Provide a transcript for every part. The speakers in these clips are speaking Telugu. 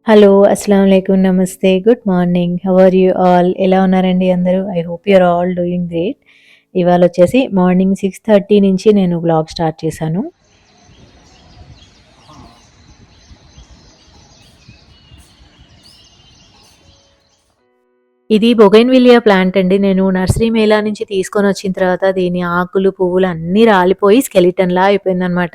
హలో. అస్సలాముఅలైకుం. నమస్తే. Good morning. How are you all? ఎలా ఉన్నారండి అందరూ? I hope you are all doing great. ఇవాళొచ్చేసి మార్నింగ్ 6:30 నుంచి నేను వ్లాగ్ స్టార్ట్ చేశాను. ఇది బొగైన్‌విలియా ప్లాంట్ అండి. నేను నర్సరీ మేళా నుంచి తీసుకొనొచ్చిన తర్వాత దీని ఆకులు, పువ్వులు అన్నీ రాలిపోయి స్కెలిటన్‌లా అయిపోయిందనమాట.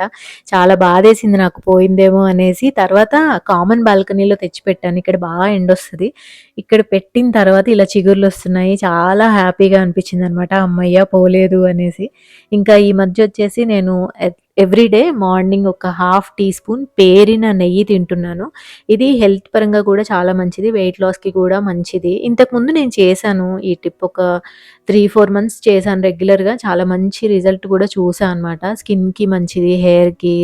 చాలా బాధేసింది నాకు పోయిందేమో అనేసి. తర్వాత కామన్ బాల్కనీలో తెచ్చిపెట్టాను. ఇక్కడ బాగా ఎండొస్తది. ఇక్కడ పెట్టిన తర్వాత ఇలా చిగుర్లొస్తున్నాయి. చాలా హ్యాపీగా అనిపించిందనమాట. హమ్మయ్య! పోలేదు అనేసి. ఇంకా ఈ మధ్యొచ్చేసి నేను ఎవ్రీడే మార్నింగ్ ఒక హాఫ్ టీ స్పూన్ పేరిన నెయ్యి తింటున్నాను. ఇది హెల్త్ పరంగా కూడా చాలా మంచిది. వెయిట్ లాస్‌కి కూడా మంచిది. ఇంతకుముందు నేను చేశాను ఈ టిప్ ఒక 3, 4 మంత్స్ చేశాను రెగ్యులర్‌గా. చాలా మంచి రిజల్ట్ కూడా చూసా అనమాట. స్కిన్‌కి మంచిది, హెయిర్‌కి,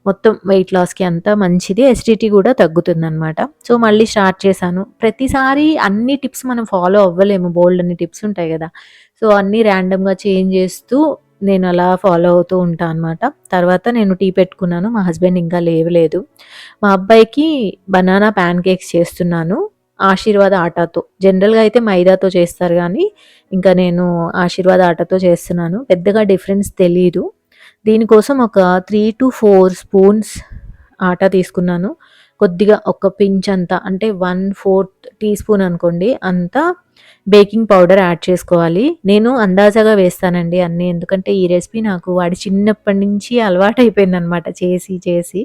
మొత్తం వెయిట్ లాస్‌కి అంతా మంచిది. ఎసిడిటీ కూడా తగ్గుతుందనమాట. సో, మళ్ళీ స్టార్ట్ చేశాను. ప్రతిసారి అన్ని టిప్స్ మనం ఫాలో అవ్వలేము. బోలెడన్ని టిప్స్ ఉంటాయి గదా! సో, అన్నీ ర్యాండమ్‌గా చేంజ్ చేస్తూ నేనలా ఫాలో అవుతూ ఉంటా అనమాట. తర్వాత నేను టీ పెట్టుకున్నాను. మా హస్బెండ్ ఇంకా లేవలేదు. మా అబ్బాయికి బనానా పాన్ కేక్స్ చేస్తున్నాను. ఆశీర్వాద్ ఆటాతో. జనరల్‌గా అయితే మైదాతో చేస్తారు గానీ, ఇంకా నేను ఆశీర్వాద్ ఆటాతో చేస్తున్నాను. పెద్దగా డిఫరెన్స్ తెలీదు. దీనికోసం ఒక 3-4 స్పూన్స్ ఆటా తీసుకున్నాను. కొద్దిగా ఒక పించ్ అంత అంటే 1/4 టీ స్పూన్ అనుకోండి అంత బేకింగ్ పౌడర్ యాడ్ చేసుకోవాలి. నేను అందాజాగా వేస్తానండి అన్నీ. ఎందుకంటే ఈ రెసిపీ నాకు వాడి చిన్నప్పటి నుంచి అలవాటయిపోయిందనమాట చేసి, చేసి.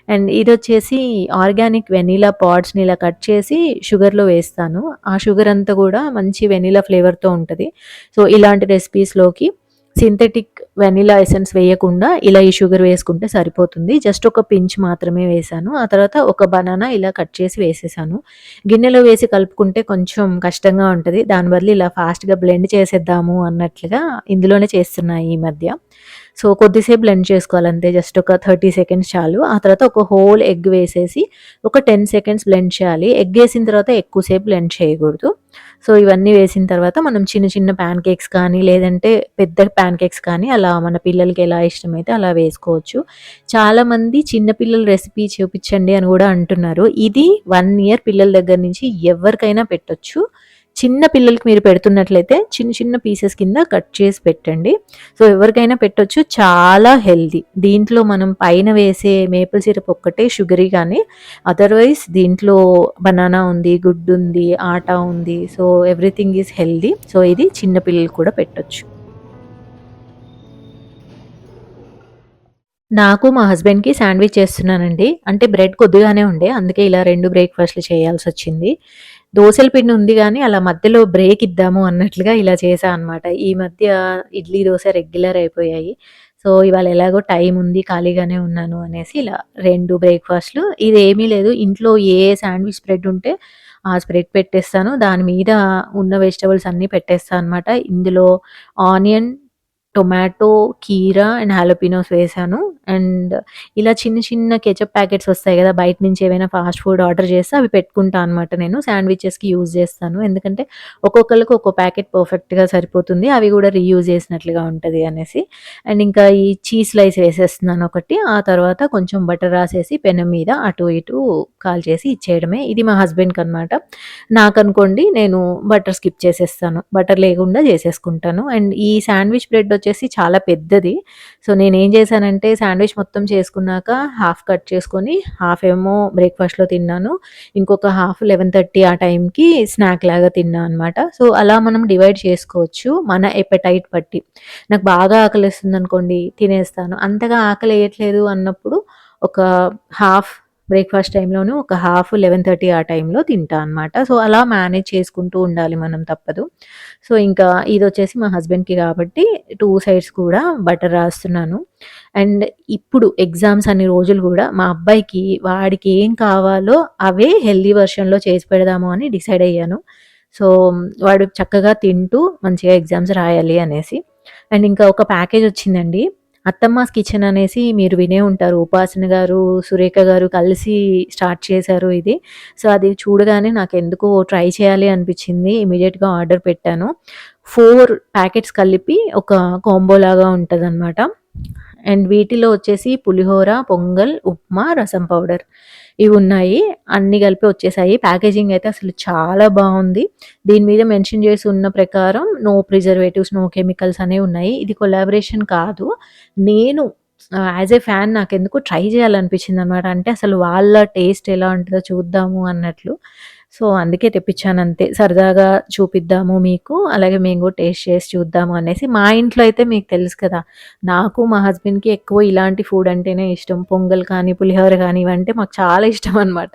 అండ్ ఇదొచ్చేసి ఆర్గానిక్ వెనిలా పాడ్స్‌ని ఇలా కట్ చేసి షుగర్‌లో వేస్తాను. ఆ షుగర్ అంతా గూడా మంచి వెనిలా ఫ్లేవర్‌తో ఉంటది. సో, ఇలాంటి రెసిపీస్‌లోకి సింథెటిక్ వెనిలా ఎసెన్స్ వేయకుండా ఇలా ఈ షుగర్ వేసుకుంటే సరిపోతుంది. జస్ట్ ఒక పించ్ మాత్రమే వేశాను. ఆ తర్వాత ఒక బనానా ఇలా కట్ చేసి వేసేసాను. గిన్నెలో వేసి కలుపుకుంటే కొంచెం కష్టంగా ఉంటది. దాని బదులు ఇలా ఫాస్ట్‌గా బ్లెండ్ చేసేద్దాము అన్నట్లుగా ఇందులోనే చేస్తున్నా ఈ మధ్య. సో, కొద్దిసేపు బ్లెండ్ చేసుకోవాలంతే. జస్ట్ ఒక 30 సెకండ్స్ చాలు. ఆ తర్వాత ఒక హోల్ ఎగ్ వేసేసి ఒక 10 సెకండ్స్ బ్లెండ్ చేయాలి. ఎగ్ ఏసిన తర్వాత ఎక్కువ సేపు బ్లెండ్ చేయకూడదు. సో, ఇవన్నీ వేసిన తర్వాత మనం చిన్న చిన్న పాన్ కేక్స్ కానీ, లేదంటే పెద్ద పాన్ కేక్స్ కానీ అలా మన పిల్లలకి ఎలా ఇష్టమైతే అలా వేసుకోవచ్చు. చాలామంది చిన్న పిల్లల రెసిపీ చూపించండి అని గూడా అంటున్నారు. ఇది 1 ఇయర్ పిల్లల దగ్గర నుంచి ఎవరికైనా పెట్టొచ్చు. చిన్న పిల్లలకి మీరు పెడుతున్నట్లయితే చిన్న చిన్న పీసెస్ కింద కట్ చేసి పెట్టండి. సో, ఎవరికైనా పెట్టొచ్చు. చాలా హెల్తీ. దీంట్లో మనం పైన వేసే మేపుల్ సిరప్ ఒక్కటే షుగరీ గానీ అదర్‌వైజ్ దీంట్లో బనానా ఉంది, గుడ్డుంది, ఆటా ఉంది. So, everything is healthy. So, ఇది చిన్న పిల్లలకి కూడా పెట్టొచ్చు. నాకు, మా హస్బెండ్‌కి శాండ్‌విచ్ చేస్తున్నానండి. అంటే బ్రెడ్ కొద్దిగానే ఉండే. అందుకే ఇలా 2 బ్రేక్‌ఫాస్ట్‌లు చేయాల్సొచ్చింది. దోసల పిండి ఉంది గానీ, అలా మధ్యలో బ్రేక్ ఇద్దాము అన్నట్లుగా ఇలా చేశా అనమాట. ఈ మధ్య ఇడ్లీ, దోస రెగ్యులర్ అయిపోయాయి. సో, ఇవాళ ఎలాగో టైం ఉంది, ఖాళీగానే ఉన్నాను అనేసి ఇలా 2 బ్రేక్‌ఫాస్ట్‌లు. ఇదేమీ లేదు. ఇంట్లో ఏ శాండ్‌విచ్ స్ప్రెడ్ ఉంటే ఆ స్ప్రెడ్ పెట్టేస్తాను. దాని మీద ఉన్న వెజిటబుల్స్ అన్నీ పెట్టేస్తా అనమాట. ఇందులో ఆనియన్, టొమాటో, కీరా అండ్ హాలోపినోస్ వేశాను. అండ్ ఇలా చిన్న చిన్న కెచప్ ప్యాకెట్స్ వస్తాయి గదా! బయట నుంచి ఏవైనా ఫాస్ట్ ఫుడ్ ఆర్డర్ చేస్తే అవి పెట్టుకుంటా అనమాట నేను. శాండ్‌విచెస్‌కి యూజ్ చేస్తాను. ఎందుకంటే ఒక్కొక్కళ్ళకి ఒక్కో ప్యాకెట్ పర్ఫెక్ట్‌గా సరిపోతుంది. అవి గూడా రీయూజ్ చేసినట్లుగా ఉంటది అనేసి. అండ్ ఇంకా ఈ చీజ్ స్లైస్ వేసేస్తున్నాను ఒకటి. ఆ తర్వాత కొంచెం బటర్ రాసేసి పెనం మీద అటు ఇటు కాల్చేసి ఇచ్చేయడమే. ఇది మా హస్బెండ్‌కనమాట. నాకనుకోండి నేను బటర్ స్కిప్ చేసేస్తాను. బటర్ లేకుండా చేసేసుకుంటాను. అండ్ ఈ శాండ్‌విచ్ బ్రెడ్ వచ్చేసి చాలా పెద్దది. సో, నేనేం చేశానంటే శాండ్‌విచ్ మొత్తం చేసుకున్నాక హాఫ్ కట్ చేసుకొని, హాఫ్ ఏమో బ్రేక్‌ఫాస్ట్‌లో తిన్నాను. ఇంకొక హాఫ్ 11:30 ఆ టైంకి స్నాక్ లాగా తిన్నా అనమాట. సో, అలా మనం డివైడ్ చేసుకోవచ్చు మన ఎపెటైట్ బట్టి. నాకు బాగా ఆకలేస్తుందనుకోండి తినేస్తాను. అంతగా ఆకలేయట్లేదు అన్నప్పుడు ఒక హాఫ్ బ్రేక్‌ఫాస్ట్ టైమ్‌లోను ఒక హాఫ్ 11:30 ఆ టైంలో తింటా అనమాట. సో, అలా మేనేజ్ చేసుకుంటూ ఉండాలి మనం తప్పదు. సో, ఇంకా ఇదొచ్చేసి మా హస్బెండ్‌కి కాబట్టి 2 సైడ్స్ కూడా బటర్ రాస్తున్నాను. అండ్ ఇప్పుడు ఎగ్జామ్స్ అన్ని రోజులు గూడా మా అబ్బాయికి వాడికి ఏం కావాలో అవే హెల్తీ వెర్షన్‌లో చేసి పెడదాము అని డిసైడ్ అయ్యాను. సో, వాడు చక్కగా తింటూ మంచిగా ఎగ్జామ్స్ రాయాలి అనేసి. అండ్ ఇంకా ఒక ప్యాకేజ్ వచ్చిందండి. అత్తమ్మాస్ కిచెన్ అనేసి మీరు వినే ఉంటారు. ఉపాసన గారు, సురేఖ గారు కలిసి స్టార్ట్ చేశారు ఇది. సో, అది చూడగానే నాకెందుకో ట్రై చేయాలి అనిపిచ్చింది. ఇమ్మీడియేట్‌గా ఆర్డర్ పెట్టాను. 4 ప్యాకెట్స్ కలిపి ఒక కాంబో లాగా ఉంటదనమాట. అండ్ వీటిలో వచ్చేసి పులిహోర, పొంగల్, ఉప్మా, రసం పౌడర్. ఇవి ఉన్నాయి. అన్నీ కలిపి వచ్చేసాయి. ప్యాకేజింగ్ అయితే అసలు చాలా బావుంది. దీని మీద మెన్షన్ చేసి ఉన్న ప్రకారం నో ప్రిజర్వేటివ్స్, నో కెమికల్స్ అనేవి ఉన్నాయి. ఇది కొలాబరేషన్ కాదు. నేను యాస్ ఎ ఫ్యాన్ నాకెందుకో ట్రై చేయాలనిపించిందనమాట. అంటే అసలు వాళ్ళ టేస్ట్ ఎలా ఉంటదో చూద్దాము అన్నట్లు. సో, అందుకే తెప్పించానంతే. సరదాగా చూపిద్దాము మీకు. అలాగే మేము కూడా టేస్ట్ చేసి చూద్దాము అనేసి. మా ఇంట్లో అయితే మీకు తెలుసు కదా! నాకు, మా హస్బెండ్‌కి ఎక్కువ ఇలాంటి ఫుడ్ అంటేనే ఇష్టం. పొంగల్ కానీ, పులిహోర కానీ ఇవంటే మాకు చాలా ఇష్టమనమాట.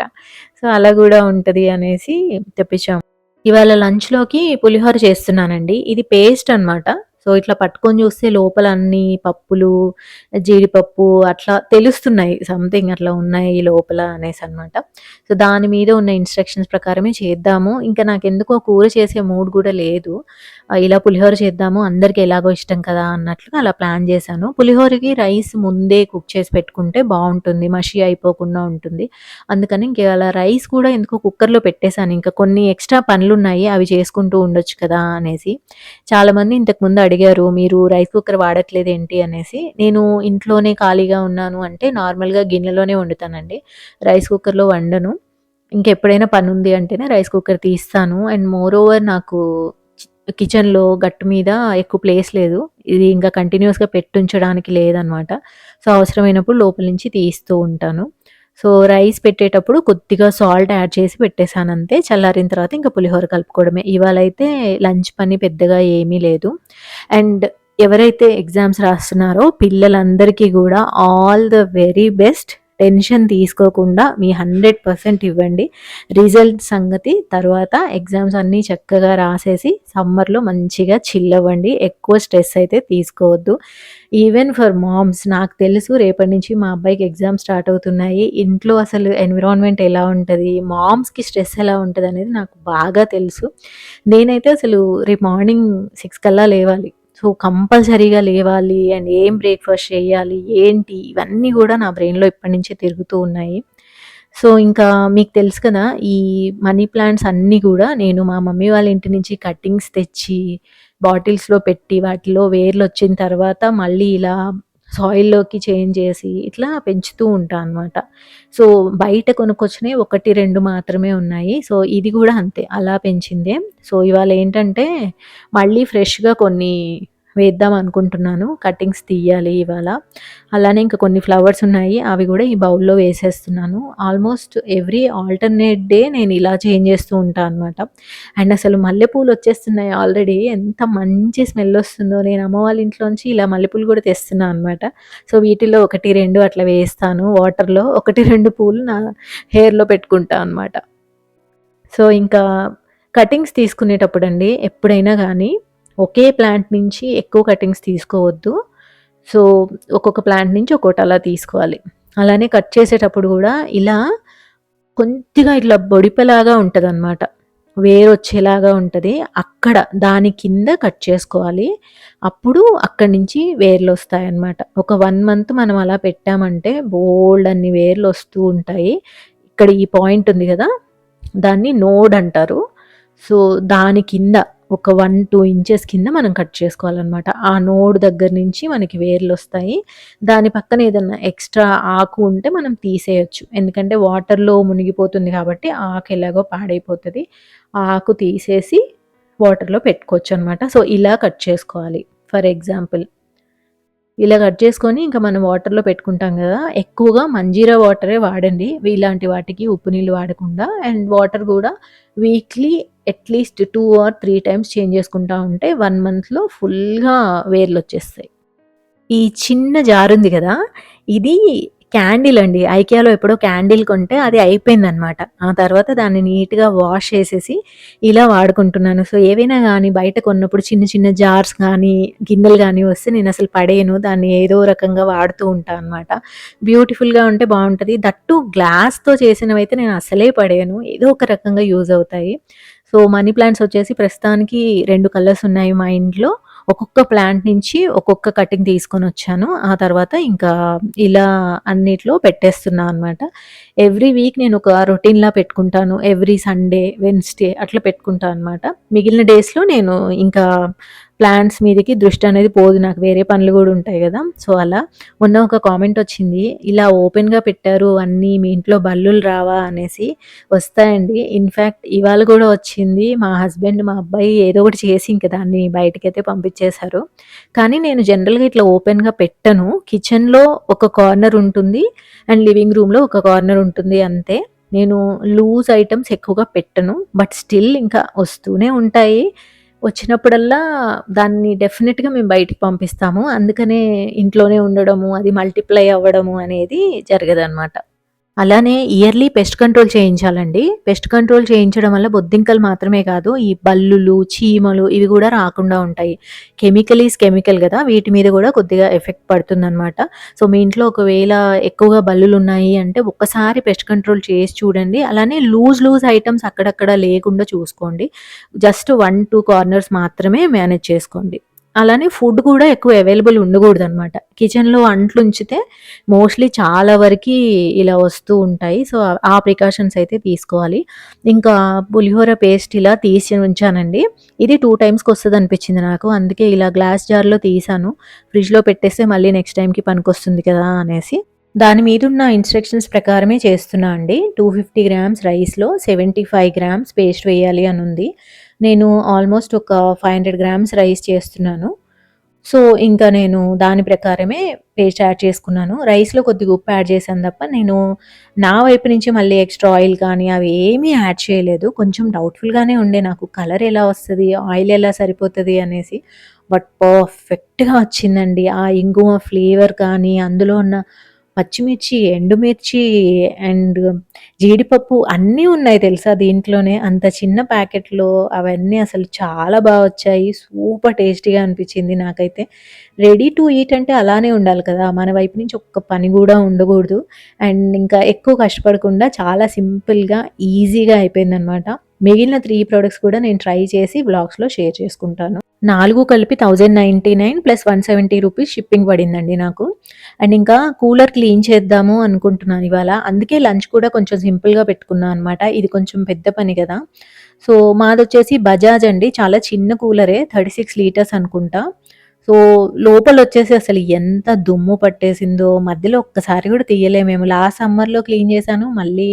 సో, అలా గూడా ఉంటది అనేసి తెప్పించాము. ఇవాళ లంచ్‌లోకి పులిహోర చేస్తున్నానండి. ఇది పేస్ట్ అనమాట. సో, ఇట్లా పట్టుకొని చూస్తే లోపల అన్ని పప్పులు, జీడిపప్పు అట్లా తెలుస్తున్నాయి. సంథింగ్ అట్లా ఉన్నాయి లోపల అనేసనమాట. సో, దాని మీద ఉన్న ఇన్‌స్ట్రక్షన్స్ ప్రకారమే చేద్దాము. ఇంకా నాకెందుకో కూర చేసే మూడ్ గూడా లేదు. ఇలా పులిహోర చేద్దాము అందరికి ఎలాగో ఇష్టం కదా అన్నట్లుగా అలా ప్లాన్ చేశాను. పులిహోరకి రైస్ ముందే కుక్ చేసి పెట్టుకుంటే బావుంటుంది. మషి అయిపోకుండా ఉంటుంది. అందుకని ఇంక ఇవాళ రైస్ కూడా ఎందుకో కుక్కర్‌లో పెట్టేసాను. ఇంకా కొన్ని ఎక్స్‌ట్రా పనులున్నాయి. అవి చేసుకుంటూ ఉండొచ్చు కదా అనేసి. చాలామంది ఇంతకుముందు అడిగారు, "మీరు రైస్ కుక్కర్ వాడట్లేదేంటి?" అనేసి. నేను ఇంట్లోనే ఖాళీగా ఉన్నాను అంటే నార్మల్‌గా గిన్నెలోనే వండుతానండి. రైస్ కుక్కర్‌లో వండను. ఇంకెప్పుడైనా పనుంది అంటేనే రైస్ కుక్కర్ తీస్తాను. అండ్ మోర్ ఓవర్ నాకు కిచెన్‌లో గట్టు మీద ఎక్కువ ప్లేస్ లేదు. ఇది ఇంకా కంటిన్యూయస్‌గా పెట్టుంచడానికి లేదనమాట. సో, అవసరమైనప్పుడు లోపల నుంచి తీస్తూ ఉంటాను. సో, రైస్ పెట్టేటప్పుడు కొద్దిగా సాల్ట్ యాడ్ చేసి పెట్టేసానంతే. చల్లారిన తర్వాత ఇంక పులిహోర కలుపుకోవడమే. ఇవాళైతే లంచ్ పని పెద్దగా ఏమీ లేదు. అండ్ ఎవరైతే ఎగ్జామ్స్ రాస్తున్నారో పిల్లలందరికీ గూడా all the very best. Tension తీసుకోకుండా మీ 100% ఇవ్వండి. రిజల్ట్ సంగతి తర్వాత ఎగ్జామ్స్ అన్నీ చక్కగా రాసేసి సమ్మర్‌లో మంచిగా చిల్ అవ్వండి. ఎక్కువ స్ట్రెస్ అయితే తీసుకోవద్దు. ఈవెన్ ఫర్ మామ్స్ నాకు తెలుసు రేపటి నుంచి మా అబ్బాయికి ఎగ్జామ్స్ స్టార్ట్ అవుతున్నాయి. ఇంట్లో అసలు ఎన్విరాన్మెంట్ ఎలా ఉంటది? మామ్స్‌కి స్ట్రెస్ ఎలా ఉంటదనేది నాకు బాగా తెలుసు. నేనైతే అసలు రేపు మార్నింగ్ 6 కల్లా లేవాలి. సో, కంపల్సరీగా లేవాలి అండ్ ఏం బ్రేక్‌ఫాస్ట్ చేయాలి? ఏంటి? ఇవన్నీ గూడా నా బ్రెయిన్‌లో ఇప్పటి నుంచే తిరుగుతూ ఉన్నాయి. సో, ఇంకా మీకు తెలుసు కదా! ఈ మనీ ప్లాంట్స్ అన్నీ గూడా నేను మా మమ్మీ వాళ్ళ ఇంటి నుంచి కట్టింగ్స్ తెచ్చి, బాటిల్స్‌లో పెట్టి, వాటిలో వేర్లొచ్చిన తర్వాత మళ్ళీ ఇలా సాయిల్‌లోకి చేంజ్ చేసి, ఇట్లా పెంచుతూ ఉంటా అనమాట. సో, బయట కొనుక్కొచ్చినయి 1, 2 మాత్రమే ఉన్నాయి. సో, ఇది గూడా అంతే అలా పెంచిందే. సో, ఇవాళేంటంటే మళ్ళీ ఫ్రెష్‌గా కొన్ని వేద్దాం అనుకుంటున్నాను. కటింగ్స్ తీయాలి ఇవాళ. అలానే ఇంకా కొన్ని ఫ్లవర్స్ ఉన్నాయి. అవి గూడా ఈ బౌల్‌లో వేసేస్తున్నాను. ఆల్మోస్ట్ ఎవ్రీ ఆల్టర్‌నేట్ డే నేను ఇలా చేంజ్ చేస్తూ ఉంటా అనమాట. అండ్ అసలు మల్లెపూలు వచ్చేస్తున్నాయి ఆల్రెడీ. ఎంత మంచి స్మెల్ వస్తుందో. నేను అమ్మ వాళ్ళ ఇంట్లోంచి ఇలా మల్లెపూలు గూడా తెస్తున్నా అనమాట. సో, వీటిలో 1, 2 అట్లా వేస్తాను వాటర్‌లో. 1, 2 పూలు నా హెయిర్‌లో పెట్టుకుంటా అనమాట. సో, ఇంకా కటింగ్స్ తీసుకునేటప్పుడండి ఎప్పుడైనా గానీ, ఒకే ప్లాంట్ నుంచి ఎక్కువ కటింగ్స్ తీసుకోవద్దు. సో, ఒక్కొక్క ప్లాంట్ నుంచి ఒక్కోటి అలా తీసుకోవాలి. అలానే కట్ చేసేటప్పుడు గూడా ఇలా కొద్దిగా ఇట్లా బొడిపెలాగా ఉంటదనమాట. వేరొచ్చేలాగా ఉంటది. అక్కడ దాని కింద కట్ చేసుకోవాలి. అప్పుడు అక్కడి నుంచి వేర్లొస్తాయన్నమాట. ఒక 1 మంత్ మనం అలా పెట్టామంటే బోలెడన్ని వేర్లొస్తూ ఉంటాయి. ఇక్కడ ఈ పాయింట్ ఉంది గదా! దాన్ని నోడ్ అంటారు. సో, దాని కింద ఒక 1, 2 ఇంచెస్ కింద మనం కట్ చేసుకోవాలనమాట. ఆ నోడ్ దగ్గర నుంచి మనకి వేర్లొస్తాయి. దాని పక్కన ఏదన్నా ఎక్స్‌ట్రా ఆకు ఉంటే మనం తీసేయొచ్చు. ఎందుకంటే వాటర్‌లో మునిగిపోతుంది కాబట్టి ఆ ఆకు ఎలాగో పాడైపోతది. ఆ ఆకు తీసేసి వాటర్‌లో పెట్టుకోవచ్చనమాట. సో, ఇలా కట్ చేసుకోవాలి. ఫర్ ఎగ్జాంపుల్ ఇలా కట్ చేసుకొని ఇంకా మనం వాటర్‌లో పెట్టుకుంటాం గదా! ఎక్కువగా మంజీరా వాటరే వాడండి. ఇలాంటి వాటికి ఉప్పు నీళ్ళు వాడకుండా. అండ్ వాటర్ గూడా weekly at least 2 or 3 times change చేసుకుంటా ఉంటే 1 మంత్‌లో ఫుల్‌గా వేర్లొచ్చేస్తాయి. ఈ చిన్న జారుంది గదా! ఇది క్యాండిల్ అండి. ఐకియాలో ఎప్పుడో క్యాండిల్ కొంటే అది అయిపోయిందనమాట. ఆ తర్వాత దాన్ని నీట్‌గా వాష్ చేసేసి ఇలా వాడుకుంటున్నాను. సో, ఏవైనా గానీ బయట కొన్నప్పుడు చిన్న చిన్న జార్స్ గానీ, గిన్నెలు గానీ వస్తే నేనసలు పడేయను. దాన్ని ఏదో రకంగా వాడుతూ ఉంటా అనమాట. బ్యూటిఫుల్‌గా ఉంటే బావుంటది. దట్ టూ గ్లాస్‌తో చేసినవైతే నేను అస్సలే పడేయను. ఏదో ఒక రకంగా యూజ్ అవుతాయి. సో, మనీ ప్లాంట్స్ వచ్చేసి ప్రస్తుతానికి 2 కలర్స్ ఉన్నాయి మా ఇంట్లో. ఒక్కొక్క ప్లాంట్ నుంచి ఒక్కొక్క కటింగ్ తీసుకొనొచ్చాను. ఆ తర్వాత ఇంకా ఇలా అన్నిట్లో పెట్టేస్తున్నా అనమాట. ఎవ్రీ వీక్ నేను ఒక రొటీన్‌లా పెట్టుకుంటాను. ఎవ్రీ సండే, వెడ్నెస్‌డే అట్లా పెట్టుకుంటా అనమాట. మిగిలిన డేస్‌లో నేను ఇంకా ప్లాంట్స్ మీదకి దృష్టి అనేది పోదు. నాకు వేరే పనులు గూడా ఉంటాయి గదా! సో, అలా. మొన్న ఒక కామెంట్ వచ్చింది. ఇలా ఓపెన్‌గా పెట్టారు అన్నీ మీ ఇంట్లో బల్లులు రావా అనేసి. వస్తాయండి. ఇన్‌ఫాక్ట్ ఇవాళ గూడా వచ్చింది. మా హస్బెండ్, మా అబ్బాయి ఏదో ఒకటి చేసి ఇంక దాన్ని బయటికైతే పంపించేశారు. కానీ నేను జనరల్‌గా ఇట్లా ఓపెన్‌గా పెట్టను. కిచెన్‌లో ఒక కార్నర్ ఉంటుంది. అండ్ లివింగ్ రూమ్‌లో ఒక కార్నర్ ఉంటుంది అంతే. నేను లూజ్ ఐటెమ్స్ ఎక్కువగా పెట్టను. బట్ స్టిల్ ఇంకా వస్తూనే ఉంటాయి. వచ్చినప్పుడల్లా దాన్ని డెఫినిట్‌గా మేము బయటికి పంపిస్తాము. అందుకనే ఇంట్లోనే ఉండడము, అది మల్టిప్లై అవ్వడము అనేది జరగదనమాట. అలానే ఇయర్‌లీ పెస్ట్ కంట్రోల్ చేయించాలండి. పెస్ట్ కంట్రోల్ చేయించడం వల్ల బొద్దింకలు మాత్రమే కాదు, ఈ బల్లులు, చీమలు ఇవి గూడా రాకుండా ఉంటాయి. కెమికల్ ఈజ్ కెమికల్ గదా! వీటి మీద గూడా కొద్దిగా ఎఫెక్ట్ పడుతుందనమాట. సో, మీ ఇంట్లో ఒకవేళ ఎక్కువగా బల్లులున్నాయి అంటే ఒక్కసారి పెస్ట్ కంట్రోల్ చేసి చూడండి. అలానే లూజ్ ఐటెమ్స్ అక్కడక్కడ లేకుండా చూసుకోండి. జస్ట్ 1, 2 కార్నర్స్ మాత్రమే మేనేజ్ చేసుకోండి. అలానే ఫుడ్ కూడా ఎక్కువ అవైలబుల్ ఉండకూడదనమాట. కిచెన్‌లో అంట్లుంచితే మోస్ట్‌లీ చాలా వరకి ఇలా వస్తూ ఉంటాయి. సో, ఆ ప్రికాషన్స్ అయితే తీసుకోవాలి. ఇంకా పులిహోర పేస్ట్ ఇలా తీసి ఉంచానండి. ఇది 2 టైమ్స్‌కొస్తదనిపించింది నాకు. అందుకే ఇలా గ్లాస్ జార్‌లో తీశాను. ఫ్రిడ్జ్‌లో పెట్టేస్తే మళ్ళీ నెక్స్ట్ టైమ్‌కి పనికొస్తుంది కదా అనేసి. దాని మీదున్న ఇన్‌స్ట్రక్షన్స్ ప్రకారమే చేస్తున్నా అండి. 250 గ్రామ్స్ రైస్‌లో 75 గ్రామ్స్ పేస్ట్ వేయాలి అనుంది. నేను ఆల్మోస్ట్ ఒక 500 గ్రామ్స్ రైస్ చేస్తున్నాను. సో, ఇంకా నేను దాని ప్రకారమే పేస్ట్ యాడ్ చేసుకున్నాను. రైస్‌లో కొద్దిగా ఉప్పు యాడ్ చేశాను తప్ప, నేను నా వైపు నుంచి మళ్ళీ ఎక్స్‌ట్రా ఆయిల్ కానీ అవి ఏమీ యాడ్ చేయలేదు. కొంచెం డౌట్‌ఫుల్‌గానే ఉండే నాకు కలర్ ఎలా వస్తది? ఆయిల్ ఎలా సరిపోతది అనేసి. బట్ పర్ఫెక్ట్‌గా వచ్చిందండి. ఆ ఇంగువ ఫ్లేవర్ కానీ, అందులో ఉన్న పచ్చిమిర్చి, ఎండుమిర్చి అండ్ జీడిపప్పు అన్నీ ఉన్నాయి తెలుసా దీంట్లోనే. అంత చిన్న ప్యాకెట్‌లో అవన్నీ అసలు చాలా వచ్చాయి. సూపర్ టేస్టీగా అనిపించింది నాకైతే. రెడీ టు ఈట్ అంటే అలానే ఉండాలి కదా! మన వైపు నుంచి ఒక్క పని గూడా ఉండగూడదు. అండ్ ఇంకా ఎక్కువ కష్టపడకుండా చాలా సింపుల్‌గా, ఈజీగా అయిపోయిందనమాట. మిగిలిన 3 ప్రొడక్ట్స్ కూడా నేను ట్రై చేసి వ్లాగ్స్‌లో షేర్ చేసుకుంటాను. 4 కలిపి 1099 ప్లస్ 170 రూపీస్ షిప్పింగ్ పడిందండి నాకు. అండ్ ఇంకా కూలర్ క్లీన్ చేద్దాము అనుకుంటున్నాను ఇవాళ. అందుకే లంచ్ కూడా కొంచెం సింపుల్‌గా పెట్టుకున్నా అనమాట. ఇది కొంచెం పెద్ద పని గదా! సో, మాదొచ్చేసి బజాజ్ అండి. చాలా చిన్న కూలరే 36 లీటర్స్ అనుకుంటా. సో, లోపలొచ్చేసి అసలు ఎంత దుమ్ము పట్టేసిందో, మధ్యలో ఒక్కసారి గూడా తీయలేమేమో. లాస్ట్ సమ్మర్‌లో క్లీన్ చేశాను. మళ్ళీ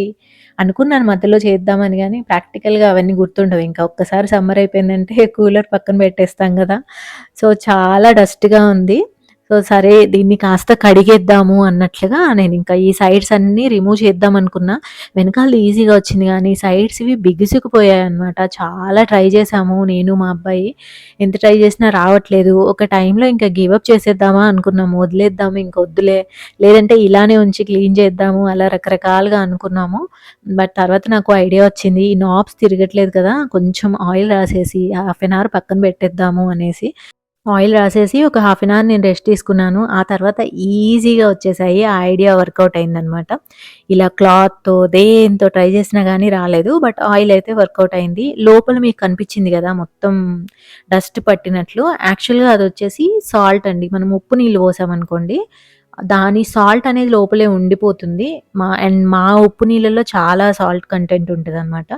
అనుకున్నాను మధ్యలో చేద్దామని గానీ, ప్రాక్టికల్‌గా అవన్నీ గుర్తుండవు. ఇంకా ఒక్కసారి సమ్మర్ అయిపోయిందంటే కూలర్ పక్కన పెట్టేస్తాం గదా! సో, చాలా డస్ట్‌గా ఉంది. సో, సరే దీన్ని కాస్త కడిగేద్దాము అన్నట్లుగా నేనింకా ఈ సైడ్స్ అన్నీ రిమూవ్ చేద్దామనుకున్నా. వెనకాలది ఈజీగా వచ్చింది గానీ, సైడ్స్‌వి బిగుసుకుపోయాయన్నమాట. చాలా ట్రై చేశాము నేను, మా అబ్బాయి. ఎంత ట్రై చేసినా రావట్లేదు. ఒక టైంలో ఇంకా గివ్ అప్ చేసేద్దామా అనుకున్నాము. వదిలేద్దాము ఇంక వద్దులే, లేదంటే ఇలానే ఉంచి క్లీన్ చేద్దాము అలా రకరకాలుగా అనుకున్నాము. బట్ తర్వాత నాకు ఐడియా వచ్చింది. ఈ నాబ్స్ తిరగట్లేదు కదా! కొంచెం ఆయిల్ రాసేసి హాఫ్ ఎన్ అవర్ పక్కన పెట్టేద్దాము అనేసి. ఆయిల్ రాసేసి ఒక హాఫ్ అన్ అవర్ నేను రెస్ట్ తీసుకున్నాను. ఆ తర్వాత ఈజీగా వచ్చేసాయి. ఆ ఐడియా వర్కౌట్ అయిందనమాట. ఇలా క్లాత్‌తో దేనితో ట్రై చేసినా గానీ రాలేదు. బట్ ఆయిల్ అయితే వర్కౌట్ అయింది. లోపల మీకు కనిపించింది గదా! మొత్తం డస్ట్ పట్టినట్లు. యాక్చువల్‌గా అదొచ్చేసి సాల్ట్ అండి. మనం ఉప్పు నీళ్ళు పోసామనుకోండి, దాని సాల్ట్ అనేది లోపలే ఉండిపోతుంది. మా ఉప్పు నీళ్ళలో చాలా సాల్ట్ కంటెంట్ ఉంటదనమాట.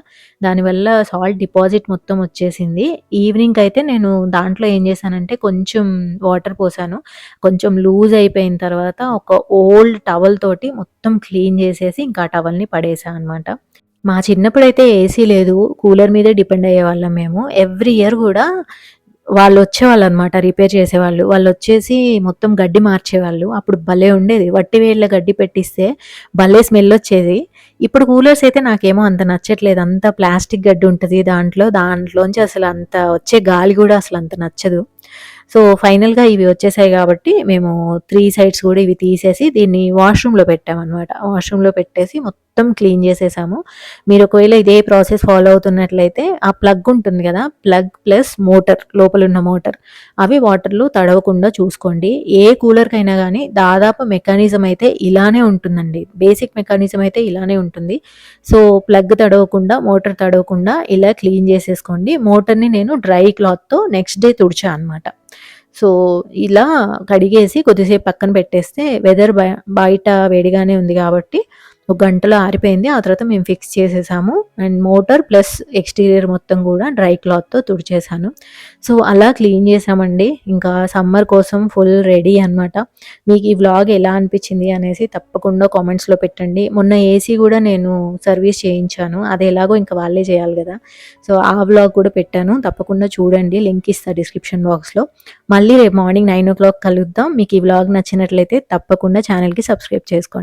దానివల్ల సాల్ట్ డిపాజిట్ మొత్తం వచ్చేసింది. ఈవినింగ్‌కయితే నేను దాంట్లో ఏం చేశానంటే కొంచెం వాటర్ పోసాను. కొంచెం లూజ్ అయిపోయిన తర్వాత ఒక ఓల్డ్ టవల్ తోటి మొత్తం క్లీన్ చేసేసి ఇంకా ఆ టవల్‌ని పడేసా అనమాట. మా చిన్నప్పుడైతే ఏసీ లేదు. కూలర్ మీదే డిపెండ్ అయ్యేవాళ్ళం మేము. ఎవ్రీ ఇయర్ గూడా వాళ్ళొచ్చేవాళ్ళనమాట రిపేర్ చేసేవాళ్ళు. వాళ్ళొచ్చేసి మొత్తం గడ్డి మార్చేవాళ్ళు. అప్పుడు భలే ఉండేది. వట్టి వేళ్ళ గడ్డి పెట్టిస్తే భలే స్మెల్లొచ్చేది. ఇప్పుడు కూలర్స్ అయితే నాకేమో అంత నచ్చట్లేదు. అంతా ప్లాస్టిక్ గడ్డి ఉంటది దాంట్లో. దాంట్లోంచి అసలు అంత వచ్చే గాలి గూడా అసలంత నచ్చదు. సో, ఫైనల్‌గా ఇవి వచ్చేసాయి గాబట్టి మేము 3 సైడ్స్ గూడా ఇవి తీసేసి దీన్ని వాష్‌రూమ్‌లో పెట్టామనమాట. వాష్‌రూమ్‌లో పెట్టేసి మొత్తం క్లీన్ చేసేసాము. మీరు ఒకవేళ ఇదే ప్రాసెస్ ఫాలో అవుతున్నట్లయితే ఆ ప్లగ్ ఉంటుంది గదా! ప్లగ్ ప్లస్ మోటర్ లోపలున్న మోటర్ అవి వాటర్‌లో తడవకుండా చూసుకోండి. ఏ కూలర్‌కైనా గానీ దాదాపు మెకానిజం అయితే ఇలానే ఉంటుందండి. బేసిక్ మెకానిజం అయితే ఇలానే ఉంటుంది. సో, ప్లగ్ తడవకుండా, మోటర్ తడవకుండా ఇలా క్లీన్ చేసేసుకోండి. మోటర్‌ని నేను డ్రై క్లాత్‌తో నెక్స్ట్ డే తుడిచా అనమాట. సో, ఇలా కడిగేసి కొద్దిసేపు పక్కన పెట్టేస్తే వెదర్ బయట వేడిగానే ఉంది గాబట్టి ఒక గంటలో ఆరిపోయింది. ఆ తర్వాత మేము ఫిక్స్ చేసేసాము. అండ్ మోటార్ ప్లస్ ఎక్స్‌టీరియర్ మొత్తం గూడా డ్రై క్లాత్‌తో తుడిచేసాను. సో, అలా క్లీన్ చేశామండి. ఇంకా సమ్మర్ కోసం ఫుల్ రెడీ అనమాట. మీకు ఈ వ్లాగ్ ఎలా అనిపించింది అనేసి తప్పకుండా కామెంట్స్‌లో పెట్టండి. మొన్న ఏసీ గూడా నేను సర్వీస్ చేయించాను. అది ఎలాగో ఇంకా వాళ్ళే చేయాలి గదా! సో, ఆ వ్లాగ్ కూడా పెట్టాను. తప్పకుండా చూడండి. లింక్ ఇస్తా డిస్క్రిప్షన్ బాక్స్‌లో. మళ్ళీ రేపు మార్నింగ్ 9:00 కలుద్దాం. మీకు ఈ వ్లాగ్ నచ్చినట్లయితే తప్పకుండా ఛానెల్‌కి సబ్స్క్రైబ్ చేసుకోండి.